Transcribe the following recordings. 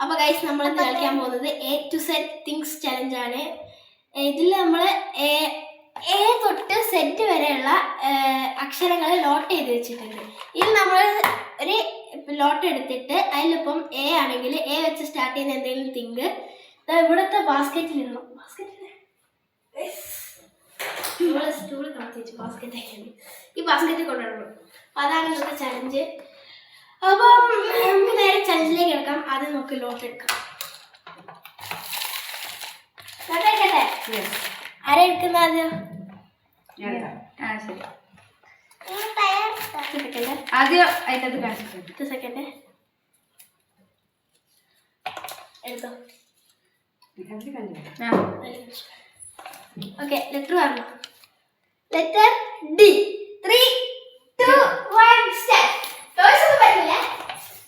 അപ്പോൾ ഗൈസ് നമ്മൾ കളിക്കാൻ പോകുന്നത് A to Z things challenge ആണ്. ഇതിൽ നമ്മൾ A തൊട്ട് Z വരെയുള്ള അക്ഷരങ്ങൾ നോട്ട് ചെയ്ത് വെച്ചിട്ടുണ്ട്. ഇതിൽ നമ്മൾ ഒരു ലോട്ട് എടുത്തിട്ട് അതിലിപ്പം A ആണെങ്കിൽ A വെച്ച് സ്റ്റാർട്ട് ചെയ്യുന്ന എന്തെങ്കിലും തിങ്ക് ഇവിടുത്തെ ബാസ്ക്കറ്റിൽ ഇടണം. സ്റ്റൂള് കത്തിച്ച് ബാസ്ക്കറ്റ് ഈ ബാസ്ക്കറ്റിൽ കൊണ്ടിടണം. അതാണ് ഇവിടുത്തെ ചലഞ്ച്. അപ്പം നമുക്ക് നേരെ ചലഞ്ചിലേക്ക് എടുക്കാം. ആദ്യം നമുക്ക് ലോട്ട് എടുക്കാം. ആരാ എടുക്കുന്ന ആദ്യം? ആദ്യം അതിനകത്ത് കാണിച്ചിട്ടുണ്ട്. സെക്കൻഡ് എടുത്തോ. ഓക്കെ, ലെറ്റർ പറഞ്ഞു. Letter D. 3, 2, 1 സ്റ്റാർട്ട്. ടോയ്സ് ഒന്നും പറ്റില്ല.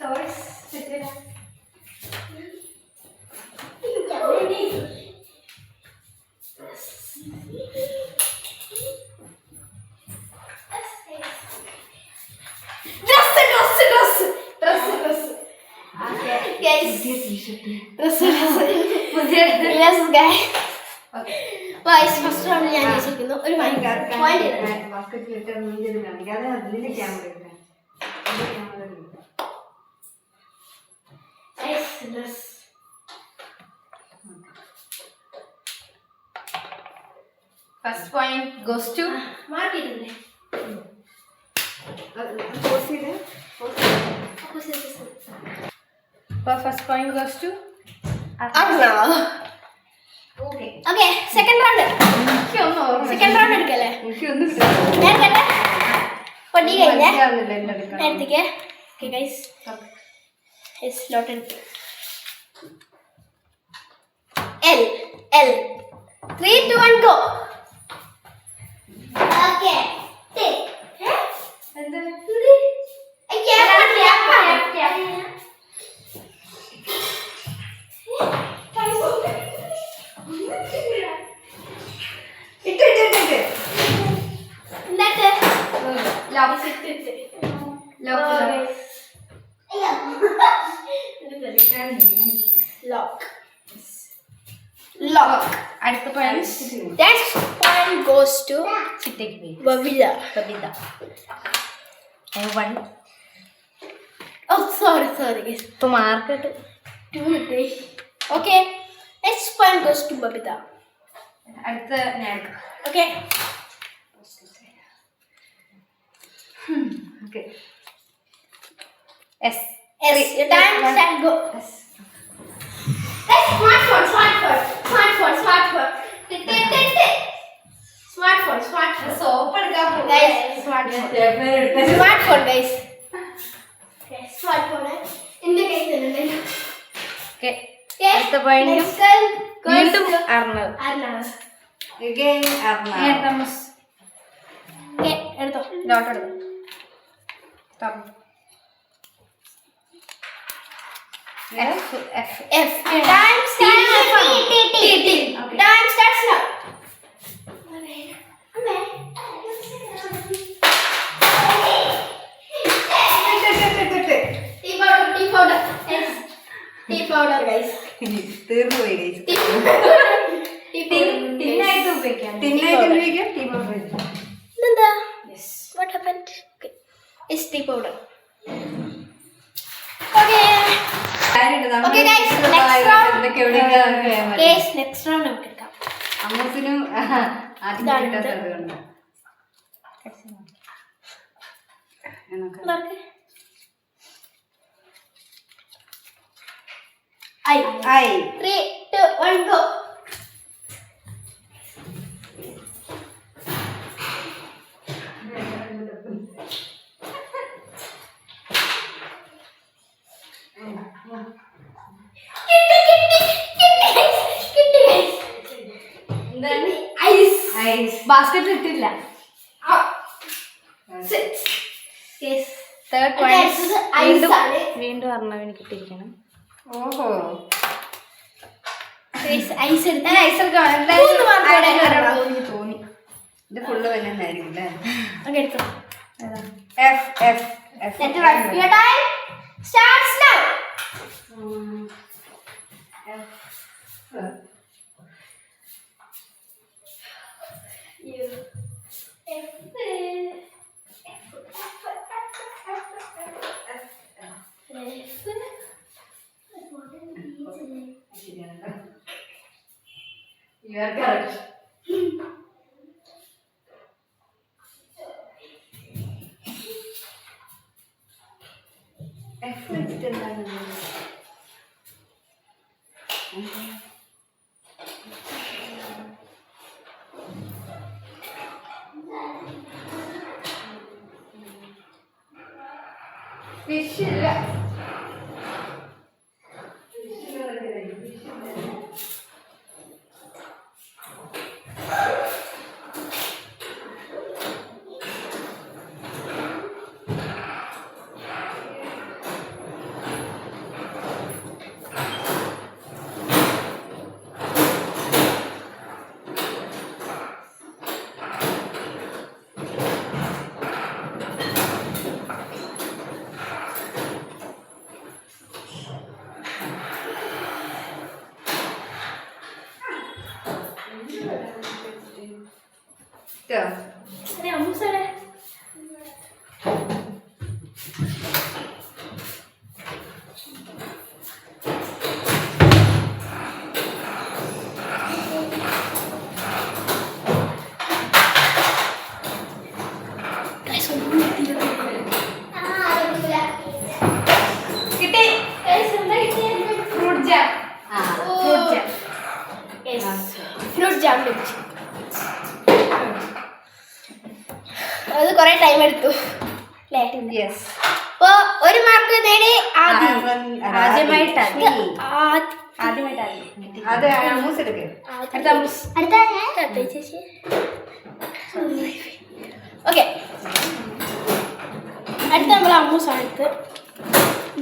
ടോയ്സ് പറ്റില്ല. ഫസ്റ്റ് റൗണ്ടിൽ ഞാൻ ജയിച്ചിരിക്കുന്നു. ഒരു ഫസ്റ്റ് പോയിന്റ് ഗോസ് ടു മാർക്കിട്ടില്ലേ? First point goes to okay. Second round എടുക്കല്ലേ? പൊടി കഴിഞ്ഞേ എടുത്തേക്ക്. ഓക്കെ ഗൈസ്, ലോട്ട് എടുത്തു. L 3, 2, 1 go. Okay lock. അടുത്ത point Next point goes to Babida. One. Oh, sorry guys. ഇപ്പൊ mark 2 minutes. Okay, next point goes to Babida. അടുത്ത ഞാൻ. Okay. Okay. S. Your time start go. Smartphone. Soap എടുക്കാൻ Guys, smartphone guys. Okay, smartphone. In the case തന്നെ. Okay. അടുത്ത point വീണ്ടും Arnav. Okay, എടുത്തോ. ലോട്ട് എടുത്തു. F. Time starts now. Time starts now. Tea powder guys. തീർന്നു പോയി ഗൈസ്. ടിന്നായിട്ട് ഉപയോഗിക്കാം. Tea powder. എന്താ? What happened? Okay. It's tea powder. Okay. Okay guys, next round. Guys, next round നമുക്ക് എടുക്കാം. അമ്മൂസിനും ആദ്യം കിട്ടാത്തത് കൊണ്ട്. I 3, 2, 1 go. ബാസ്കറ്റ് ഇട്ടില്ല. തേർഡ് പോയിന്റ് വീണ്ടും അർണവിന് കിട്ടിയിരിക്കണം. ഓഹോ, തോന്നി ഇത് ഫുള്ള് വല്ലതായിരിക്കും അല്ലേ? Your time starts now. You are correct. F വെച്ചിട്ട് എന്താണ് ഫിഷ് ഇല്ല. അമ്മൂസടെ കിട്ടി. Fruit jam. ഫ്രൂട്ട് ജാം ലഭിച്ചു. അത് കുറെ ടൈം എടുത്തു അല്ലേ? യെസ്. അപ്പൊ ഒരു മാർക്ക് നേടി ആദ്യമായിട്ട് ആദ്യമായിട്ട് അത് അമ്മൂസ് എടുക്ക്. അടുത്ത അമ്മൂസ്. ചേച്ചി ഓക്കെ. അടുത്ത നമ്മൾ അമ്മൂസാണ് എടുത്ത്.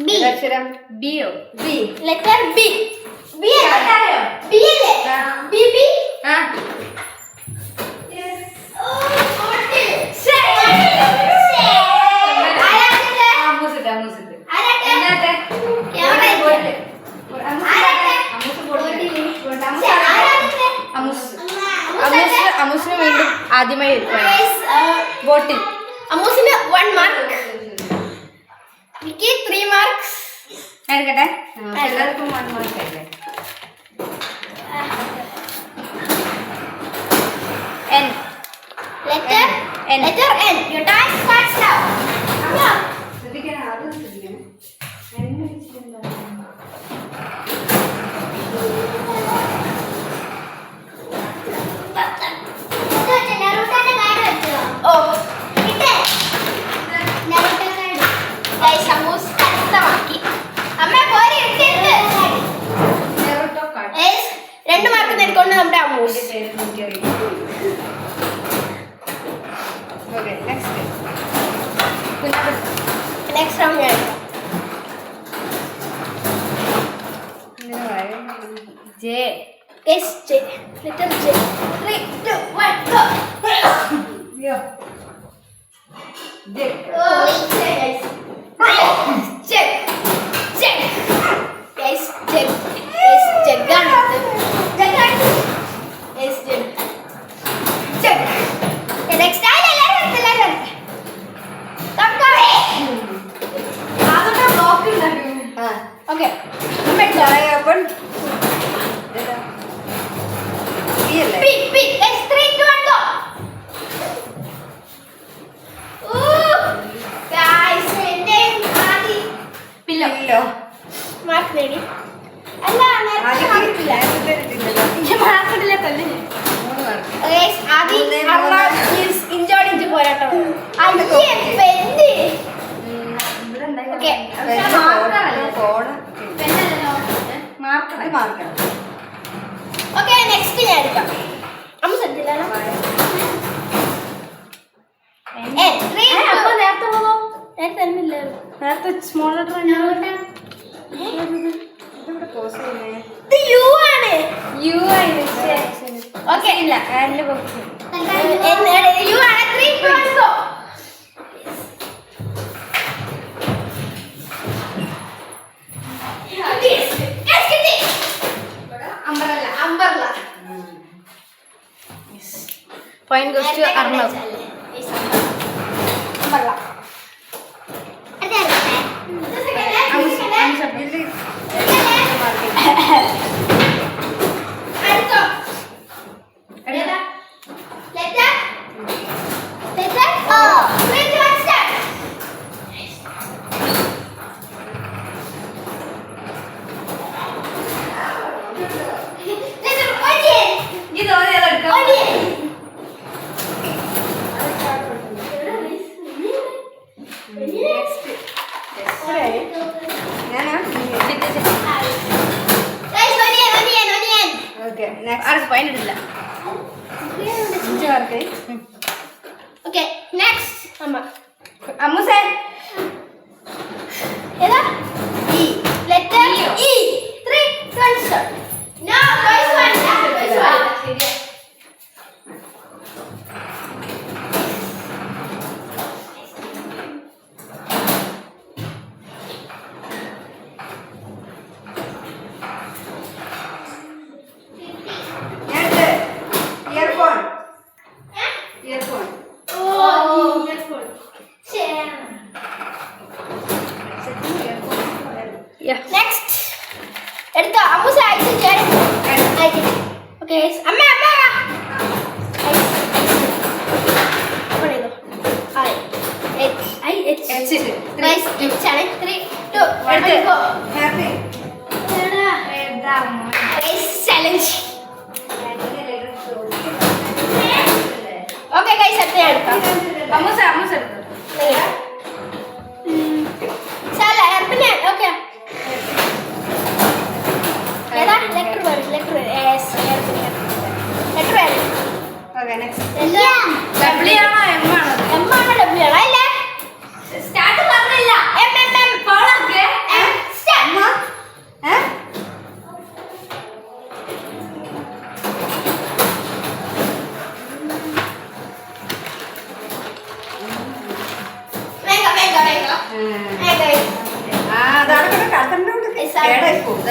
ബി അക്ഷരം ബിയോ? ബി. Letter B. ബി അല്ലേ? ബി അല്ലേ? B B. ആ അമ്മൂസിന് വീണ്ടും ആദ്യമായി ബോട്ടിൽ. അമ്മൂസിന് 1 മാർക്ക്, എനിക്ക് 3 മാർക്സ്. എടുക്കട്ടെ. എല്ലാവർക്കും 1 മാർക്ക് അല്ലേ? N. Letter N. Letter N. Your time starts now. ശ്രദ്ധിക്കണം, ആദ്യം ശ്രദ്ധിക്കണം. എൻ വെച്ചിട്ടുണ്ടോ? ഓ കിട്ടേ. ഗൈസ് അമ്മൂസ് കഷ്ടമാക്കി. അമ്മ പോരി എടുത്ത്. ഗൈസ് 2 മാർക്ക് നേടിക്കൊണ്ട് നമ്മുടെ Ammus. Okay, next. Next round ഞാൻ എടുക്കാം. J. Guys J. Letter J. 3 2 1 go. Yo. J. Oh, guys. Check. Check. Guys, check. Guys, check. Gun. Check. Guys, check. Check. Okay, next time, let. Come, come. Aadha block undu. Okay. Open. B അല്ലേ? P. P. Guys, 3 2 1 go. Guys, എന്റെ ആദി pillow. Mark നേടി. അല്ല നേരത്തെ മാർക്കില്ല. ഞാൻ മാർക്കില്ല കൊല്ലും. 3 mark. Guys Adi Arnav is injured ഇഞ്ച് പോരാട്ടോ. അയ്യേ പെന്നി. ഓക്കേ. ഫോൺ. പെന്നല്ലോ. Mark mark. ഓക്കേ നെക്സ്റ്റ് ഞാൻ എടുക്കാം. അമ്മ ശ്രദ്ധിച്ചാലോ. അപ്പൊ നേരത്തെ പോകോ? നേരത്തെ തന്നില്ല. നേരത്തെ സ്മോൾ ലെറ്റർ ഇവിടെ പോസ് ചെയ്യുന്നേ. ഇത് യു ആണ്. യു ആണ്. ഓക്കേ ഇല്ല അതിന്റെ ബോക്സ്. യു ആണ്. 3 2 1 go. Umbrella. Point goes to Arnav. Umbrella. Next ഞാനാ ഓക്കെ നെക്സ്റ്റ് പോയിന്റ് ഇടില്ല ചേർക്ക് ഓക്കെ നെക്സ്റ്റ് അമ്മ അമ്മൂസേ ഏതാ E letter E 3 2 start no guys one ശരിയാ ഇയർഫോൺ ഇയർഫോൺ ഓ ഇയർഫോൺ നെക്സ്റ്റ് എടുത്തോ അമ്മൂസ അയച്ചു ചേരും ഓക്കെ അമ്മ അമ്മ ചലഞ്ച് ഓക്കെ ഗൈസ് അടുത്ത ഞാൻ എടുക്കാം അമ്മൂസ അമ്മൂസ എടുത്തു സാല പിന്നെ ഓക്കെ ഏതാ letter word letter S letter word okay next എന്താ ഡബ്ല്യു ആണോ എം ആണോ എം ആണോ ഡബ്ല്യു ആണോ അല്ലേ സ്റ്റാർട്ട് പറഞ്ഞില്ല എം എം എം ഫോളോക്ക് M start venga venga venga venga ആ അതാണ് കടത്തണ്ടോണ്ട് കേടായി പോകും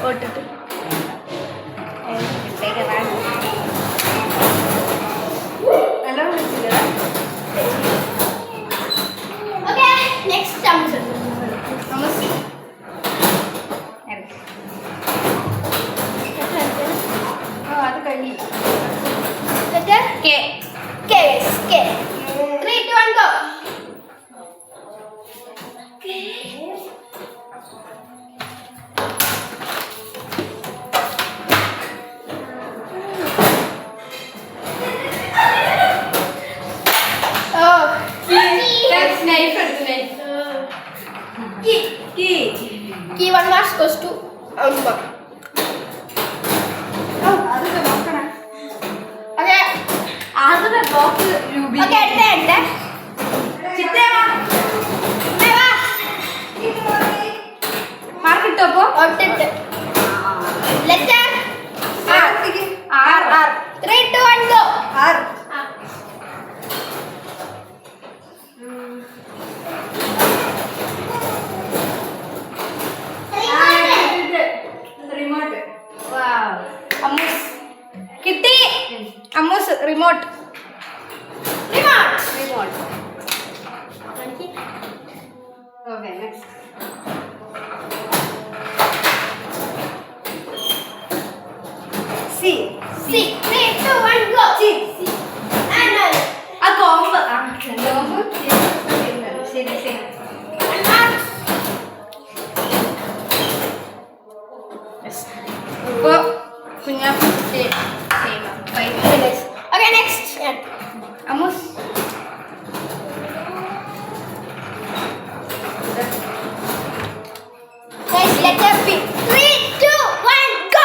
ഓട്ടിട്ട് ഓക്കെ നെക്സ്റ്റ് ചാൻസ് അത് കഴിഞ്ഞു letter K K K 3 2 1 go knife എടുത്തു knife key key key 1 marks goes to amma അതൊക്കെ നോക്കണം okay ആദ്യത്തെ ബോക്സ് രൂപി okay അടുത്ത ചിത്തേവാ മേവാ മാർക്ക് ഇട്ടപ്പോ ഒട്ടിട്ട് letter R R R 3 2 1 go R remote wow Ammus കിട്ടി Ammus remote remote remote okay next C C 3 2 1 go C and ആ കോമ്പ് ആ കോമ്പ് ശരി ശരി ഇപ്പോൾ Kunjappi okay next Ammus guys letter B 3 2 1 go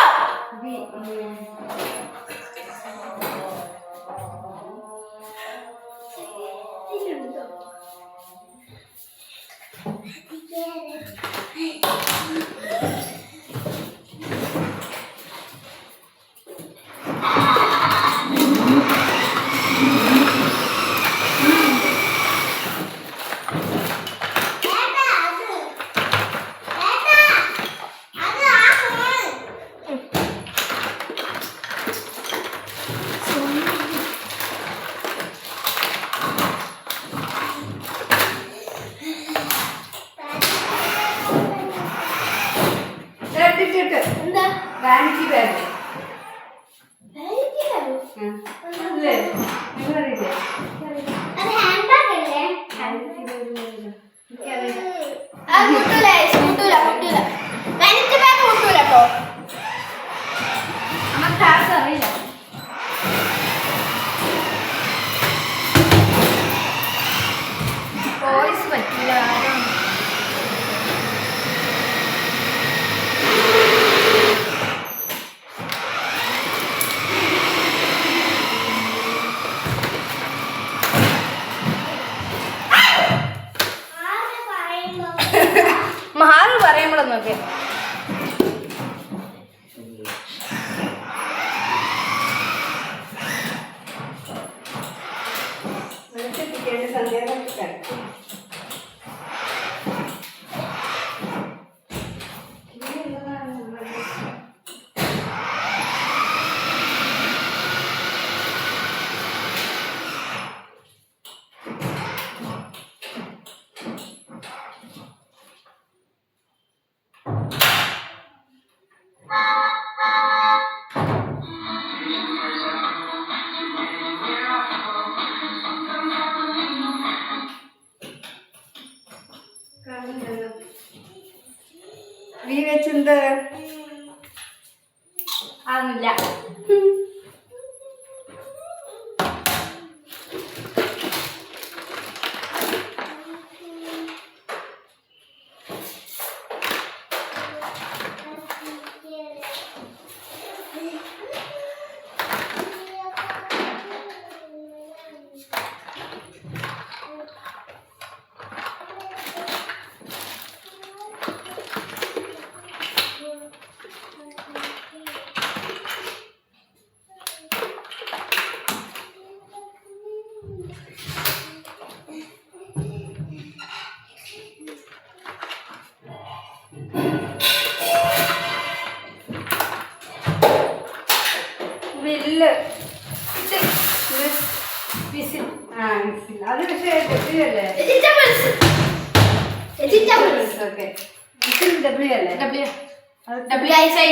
എന്താ വാനിറ്റി ബാഗ് vanity bag അല്ലേ നിങ്ങളറിയില്ലേ അത് ഹാൻഡ് ബാഗ് അല്ലേ അത് മുട്ടൂല മുട്ടൂല മുട്ടൂല vanity bag മുട്ടൂല ട്ടോ അറിയില്ല. വോയിസ് പറ്റില്ല. മഹാറ് പറയുമ്പോഴൊന്നൊക്കെ നീ വെച്ചെന്ത് ആവില്ല. വില്ല് വിസിൽ. അത് പക്ഷേ ഡബ്ല്യൂ അല്ലേ? ഓക്കെ വിസിൽ ഡബ്ല്യൂ അല്ലേ?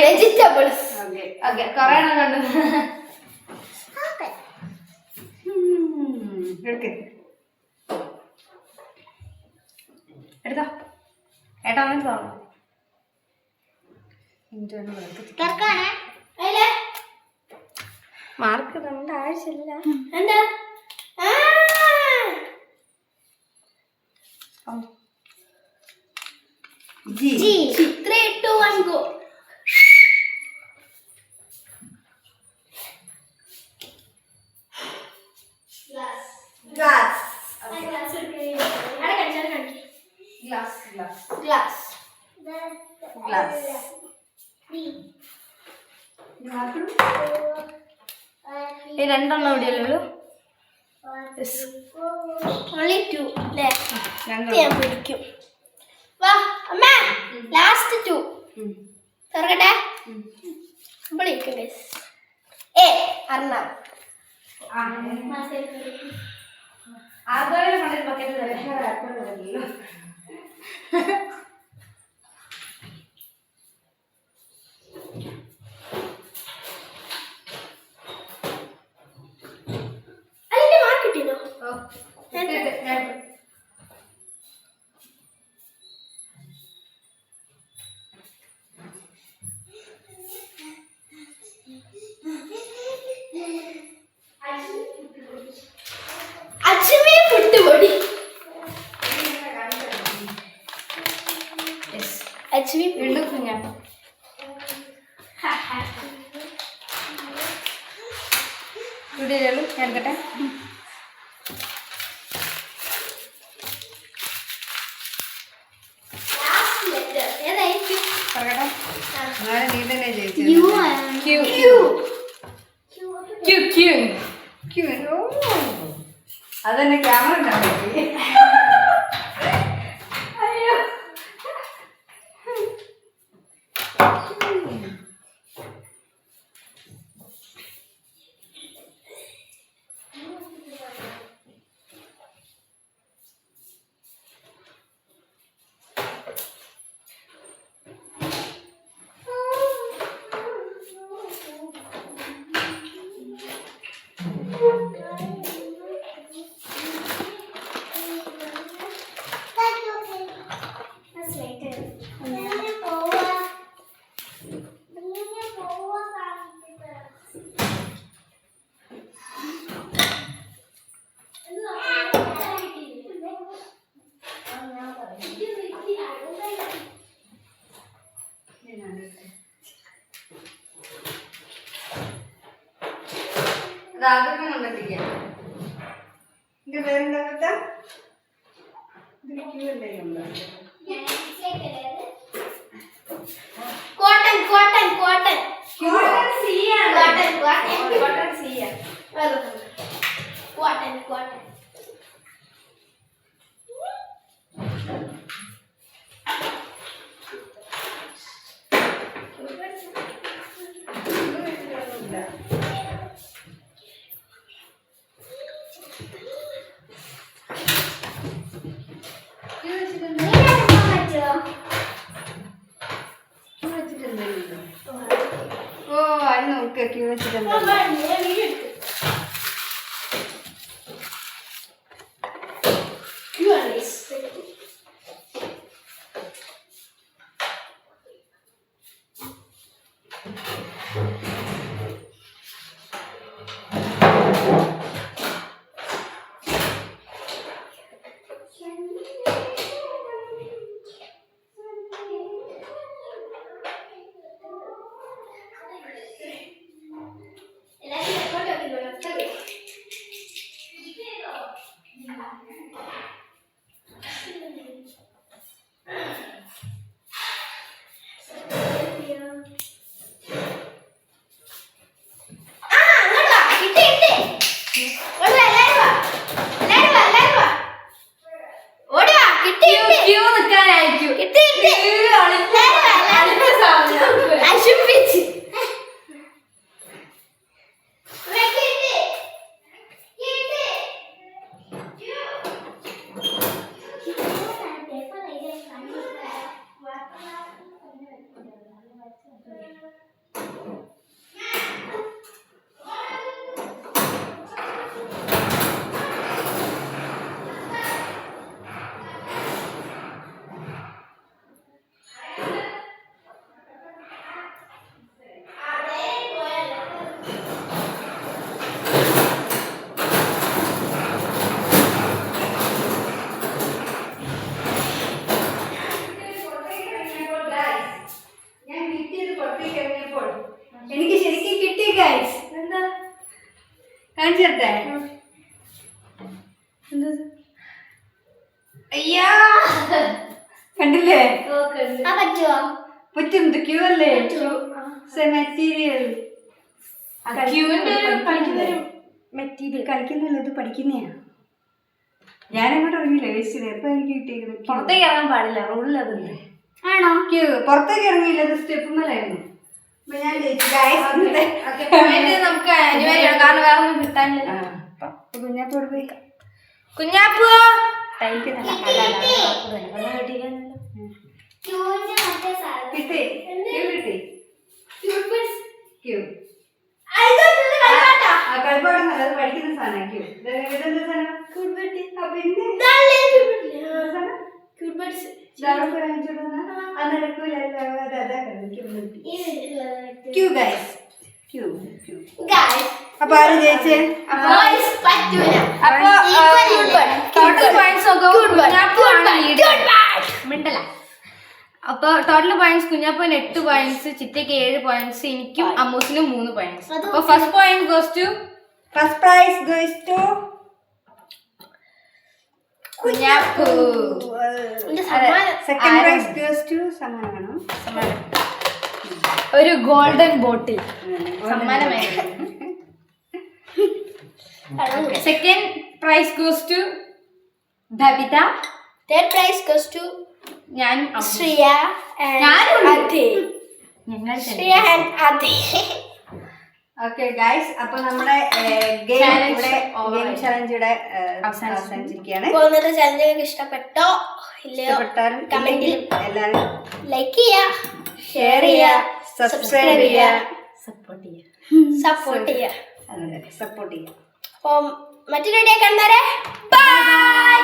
വെജിറ്റബിൾസ്. ഓക്കെ ഓക്കെ കൊറേ എണ്ണം കണ്ടു. എടുക്ക് എടുത്തോ. ഏട്ടാ വന്നിട്ട് തോന്നണം. മാർക്ക് ഇടേണ്ട ആവശ്യമില്ല. എന്താ G 3, 2, 1 go. Glass glass glass glass. Glass ഈ രണ്ടെണ്ണം ഇവിടെയല്ലേ ഉള്ളൂ. Only 2 അല്ലേ? രണ്ടെണ്ണം. ഞാൻ പിടിക്കും. വാ അമ്മ, ലാസ്റ്റ് 2 തുറക്കട്ടെ. വിളിക്കും ഗൈസ്. എ അർണവ്. ആർക്കാരും കണ്ടിട്ട് ബക്കറ്റ് തരാം. അതിന്റെ മാർക്ക് കിട്ടിയോ? അച്ഛമ്മേ പുട്ടുപൊടി. അച്ഛമ്മേ വീണ്ടും കുഞ്ഞാ. ഇവിടെ ഞാൻ എടുക്കട്ടെ. ഏതായിരിക്കും? പറയട്ടെ. നീ തന്നെ ജയിച്ചു. U Q U Q Q. അതന്നെ ക്യാമറ ഉണ്ടാവും. അയ്യോ. അതൊക്കെ കൊണ്ടിരിക്കാം. എന്റെ പേരെന്താ കേട്ടാ? Cotton cotton cotton cotton cotton cotton ഓ അത് നോക്കുക ക്യൂ വെച്ചിട്ടുണ്ട്. ക്യൂ നിൽക്കാനായിരിക്കും. എനിക്ക് ശരിക്കും കിട്ടി ഗൈസ്. എന്താ കാണിച്ചു തരട്ടെ? അയ്യാ കണ്ടില്ലേ? പറ്റുമോ? പറ്റും. ക്യൂ അല്ലേ? മെറ്റീരിയൽ കളിക്കുന്നില്ല, ഇത് പഠിക്കുന്നയാ. ഞാനങ്ങോട്ട് ഇറങ്ങിയില്ല വേസ്റ്റ്. എപ്പൊ എനിക്ക് കിട്ടിയത് പുറത്തേക്ക് ഇറങ്ങാൻ പാടില്ല, റൂളിലതല്ലേ. ആണോ? ക്യൂ പുറത്തേക്ക് ഇറങ്ങിയില്ല, ഇത് സ്റ്റെപ്പ് മേലായിരുന്നു. അപ്പൊ ഞാൻ നമുക്ക് അനിവാര്യമാണ്, കാരണം വേറെ ഒന്നും കിട്ടാനില്ല. കുഞ്ഞാപ്പോട് പോയി കുഞ്ഞാപ്പോ കിട്ടി. ക്യൂ കിട്ടി. ക്യൂ കളിപ്പാടം നല്ലത് പഠിക്കുന്ന സാധനം. ക്യൂ ഇതെന്താ സാധനം? അപ്പൊ ആര് ജയിച്ചേ? ടോട്ടൽ പോയിന്റ്സ് മിണ്ടല്ല. അപ്പൊ ടോട്ടൽ പോയിന്റ്സ് കുഞ്ഞാപ്പോന് 8 പോയിന്റ്സ്, ചിറ്റയ്ക്ക് 7 പോയിന്റ്സ്, എനിക്കും അമ്മൂസിനും 3 പോയിന്റ്സ്. അപ്പൊ first point goes to first prize goes to Kunjappu. Second prize goes to സമ്മാനം. ഒരു ഗോൾഡൻ ബോട്ടിൽ സമ്മാനമായിരുന്നു. Second prize goes to Babitha. Third prize goes to ഞാനും ശ്രിയ ഞാനും അതെ. ശ്രിയ ആൻഡ് അതെ. ഓക്കെ ഗൈസ്, അപ്പൊ നമ്മുടെ ഗെയിം ചലഞ്ച് ഇവിടെ അവസാനിച്ചിരിക്കുകയാണ്. ഇന്നത്തെ ചലഞ്ച് നിങ്ങൾക്ക് ഇഷ്ടപ്പെട്ടോ ഇല്ലയോ? ഇഷ്ടപ്പെട്ടാലും കമന്റിൽ എല്ലാവരും ലൈക്ക് ചെയ്യുക, ഷെയർ ചെയ്യുക, സബ്സ്ക്രൈബ് ചെയ്യുക, സപ്പോർട്ട് ചെയ്യുക. സപ്പോർട്ട് ചെയ്യുക. സപ്പോർട്ട് ചെയ്യുക. അപ്പം മറ്റൊരു വീഡിയോ കാണുന്നവരെ ബൈ.